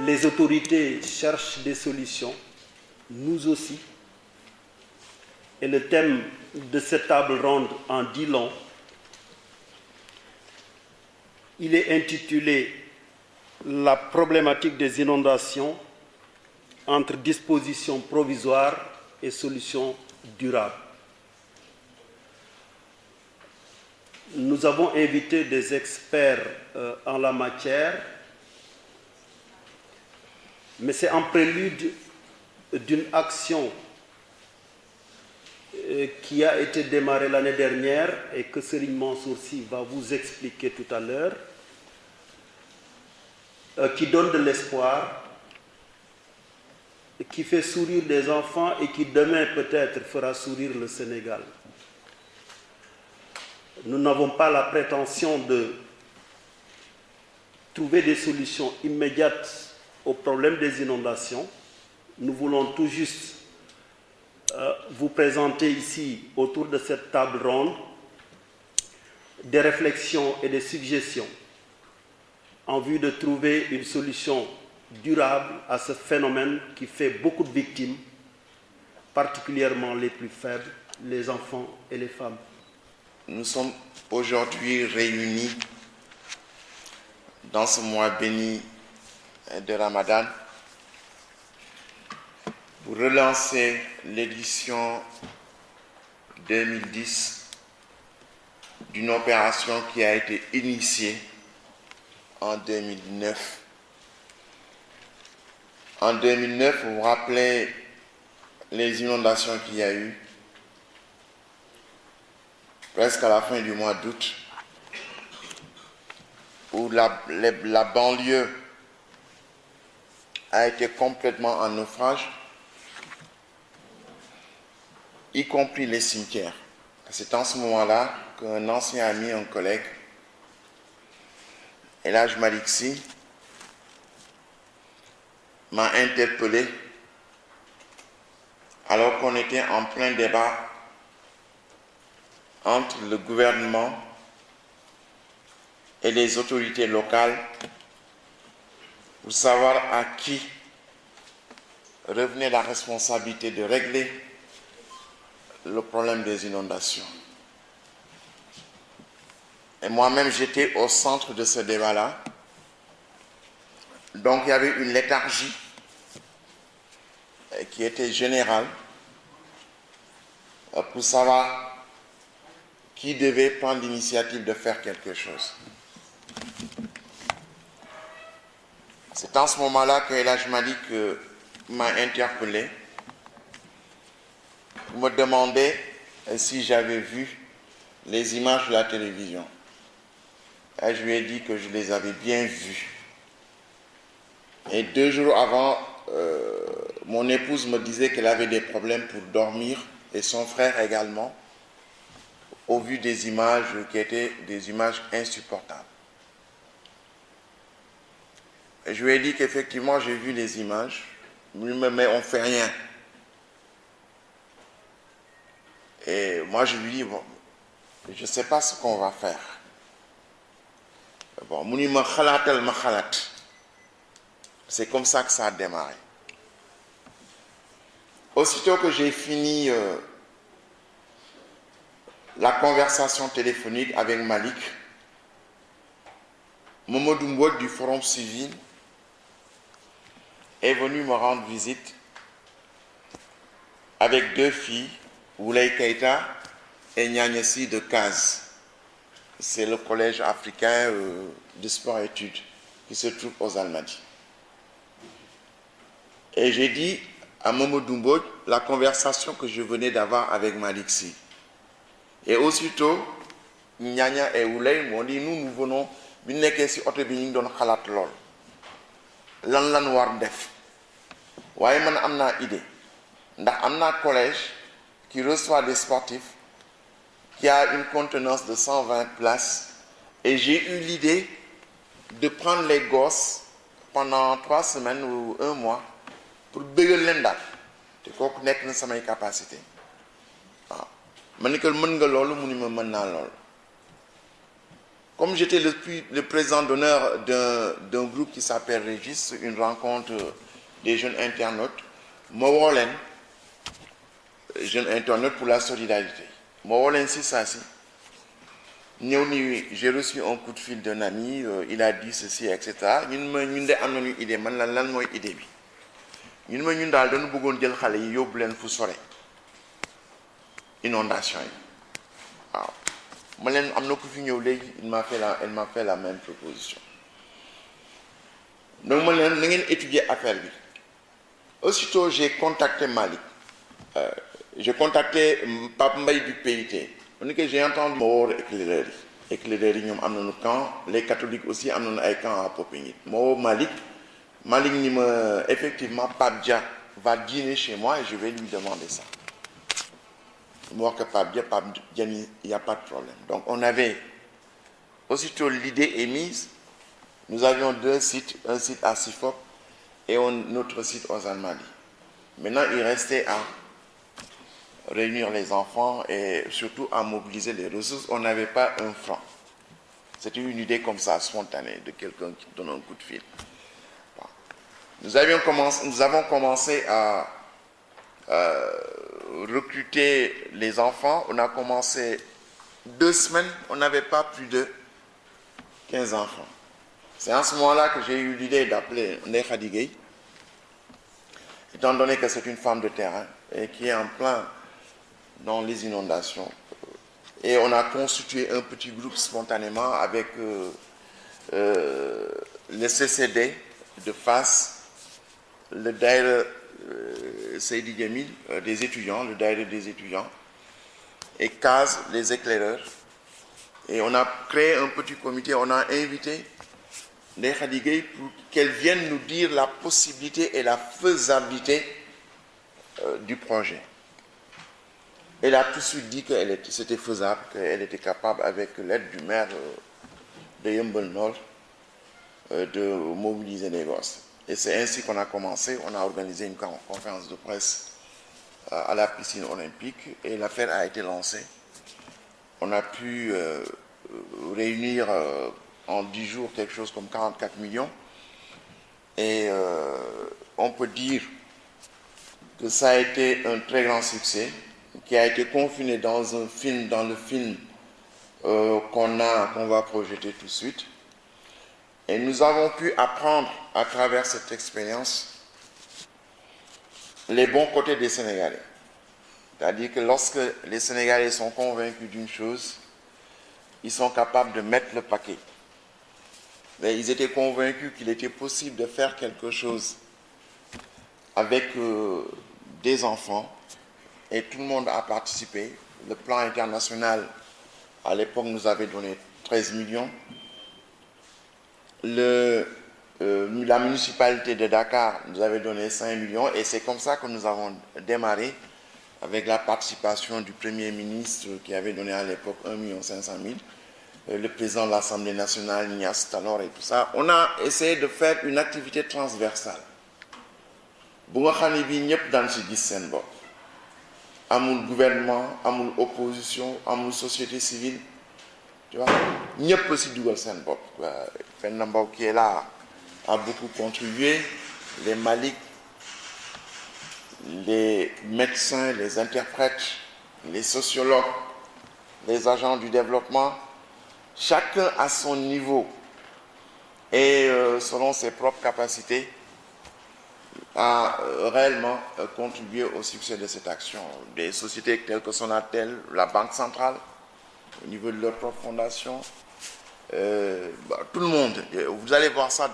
Les autorités cherchent des solutions, nous aussi. Et le thème de cette table ronde en dit long. Il est intitulé « La problématique des inondations entre dispositions provisoires et solutions durables ». Nous avons invité des experts en la matière, mais c'est en prélude d'une action qui a été démarrée l'année dernière et que Serigne Mansour Sy va vous expliquer tout à l'heure, qui donne de l'espoir, qui fait sourire des enfants et qui demain peut-être fera sourire le Sénégal. Nous n'avons pas la prétention de trouver des solutions immédiates au problème des inondations. Nous voulons tout juste vous présenter ici, autour de cette table ronde, des réflexions et des suggestions en vue de trouver une solution durable à ce phénomène qui fait beaucoup de victimes, particulièrement les plus faibles, les enfants et les femmes. Nous sommes aujourd'hui réunis dans ce mois béni de Ramadan pour relancer l'édition 2010 d'une opération qui a été initiée en 2009. En 2009, vous vous rappelez les inondations qu'il y a eu presque à la fin du mois d'août, où la banlieue a été complètement en naufrage, y compris les cimetières. C'est en ce moment-là qu'un ancien ami, un collègue, El Hadj Malick Sy, m'a interpellé alors qu'on était en plein débat entre le gouvernement et les autorités locales pour savoir à qui revenait la responsabilité de régler le problème des inondations. Et moi-même, j'étais au centre de ce débat-là. Donc, il y avait une léthargie qui était générale pour savoir qui devait prendre l'initiative de faire quelque chose. C'est en ce moment-là que El Hadj Malick m'a interpellé pour me demander si j'avais vu les images de la télévision. Et je lui ai dit que je les avais bien vues. Et 2 jours avant, mon épouse me disait qu'elle avait des problèmes pour dormir, et son frère également, au vu des images qui étaient des images insupportables. Et je lui ai dit qu'effectivement j'ai vu les images, mais on ne fait rien. Et moi je lui dis, bon, je ne sais pas ce qu'on va faire. Bon, c'est comme ça que ça a démarré. Aussitôt que j'ai fini la conversation téléphonique avec Malick, Mamadou Mbodj du Forum Civil est venu me rendre visite avec 2 filles, Oulay Keïta et Niagnesi de Kaz. C'est le collège africain de sport-études qui se trouve aux Almadies. Et j'ai dit à Mamadou Mbodj la conversation que je venais d'avoir avec Malick Sy. Et aussitôt, Nyanya et Oulay m'ont dit, nous venons, bi nekkee ci oto bi ñu ngi doon xalaat lool. lan war def waaye man am naa idée ndax am naa collège qui reçoit des sportifs qui a une contenance de 120 places et j'ai eu l'idée de prendre les gosses pendant 3 semaines ou 1 mois pour bégal leen daal te kooku nekk na samay capacité waaw ma ni que mën nga loolu mu ni ma mën naa loolu comme j'étais le président d'honneur d'un groupe qui s'appelle Régis, une rencontre des jeunes internautes ma woo leen jeunes internautes pour la solidarité ma woo leen si saa si ñëw ni j'ai reçu un coup de fil d'un ami il a dit ceci etc ñun de am nañu idée man lan mooy idée bi ñun daal dañu bëggoon jël xale yi yóbbu leen fu sore inondation yi waaw ma leen am na ku fi ñëw léegi elle m'a fait la même proposition donc ma leen na ngeen étudier affaire bi aussitôt j'ai contacté Malick j'ai contacté Pape Mbaye du PIT on dit que j'ai entendu ma woo éclaireurs yi ñoom am nañu camp les catholiques aussi am nañu ay camp à Popenguine ma woo Malick ni ma effectivement Pape Dia va dîner chez moi et je vais lui demander ça mu wax que Pape Dia il n'y a pas de problème donc on avait aussitôt l'idée est mise nous avions 2 sites un site à Sifop et un autre site aux Almadies maintenant il restait à réunir les enfants et surtout à mobiliser les ressources on n'avait pas un franc c'était une idée comme ça spontanée de quelqu'un qui donne un coup de fil nous avons commencé à recruter les enfants on a commencé 2 semaines on n'avait pas plus de 15 enfants c'est à ce moment-là que j'ai eu l'idée d'appeler Ndeye Khady Gueye étant donné que c'est une femme de terrain et qui est en plein dans les inondations et on a constitué un petit groupe spontanément avec le CCD de Fass le daïra Seydi Djamil des étudiants le daïra des étudiants et CAS les éclaireurs et on a créé un petit comité on a invité Ndeye Khady Gueye pour qu'elle vienne nous dire la possibilité et la faisabilité du projet. Elle a tout de suite dit que c'était faisable, qu'elle était capable, avec l'aide du maire de Yeumbeul Nord, de mobiliser les gosses. Et c'est ainsi qu'on a commencé. On a organisé une conférence de presse à la piscine olympique et l'affaire a été lancée. On a pu réunir en 10 jours quelque chose comme 44 millions. Et on peut dire que ça a été un très grand succès, qui a été confiné dans le film qu'on va projeter tout de suite. Et nous avons pu apprendre à travers cette expérience les bons côtés des Sénégalais. C'est-à-dire que lorsque les Sénégalais sont convaincus d'une chose, ils sont capables de mettre le paquet. Mais ils étaient convaincus qu'il était possible de faire quelque chose avec des enfants et tout le monde a participé. Le plan international, à l'époque, nous avait donné 13 millions. La municipalité de Dakar nous avait donné 5 millions et c'est comme ça que nous avons démarré avec la participation du Premier ministre qui avait donné à l'époque 1 500 000, le président de l'Assemblée nationale, Niass Tanor et tout ça. On a essayé de faire une activité transversale. Amul gouvernement, amul opposition, amul société civile, tu vois, ñëpp ci dugal seen bopp. Penda Mbow qui est là a beaucoup contribué, les Malick, les médecins, les interprètes, les sociologues, les agents du développement, chacun à son niveau et selon ses propres capacités a réellement contribué au succès de cette action. Des sociétés telles que Sonatel, la Banque centrale, au niveau de leur propre fondation, tout le monde. Vous allez voir ça dans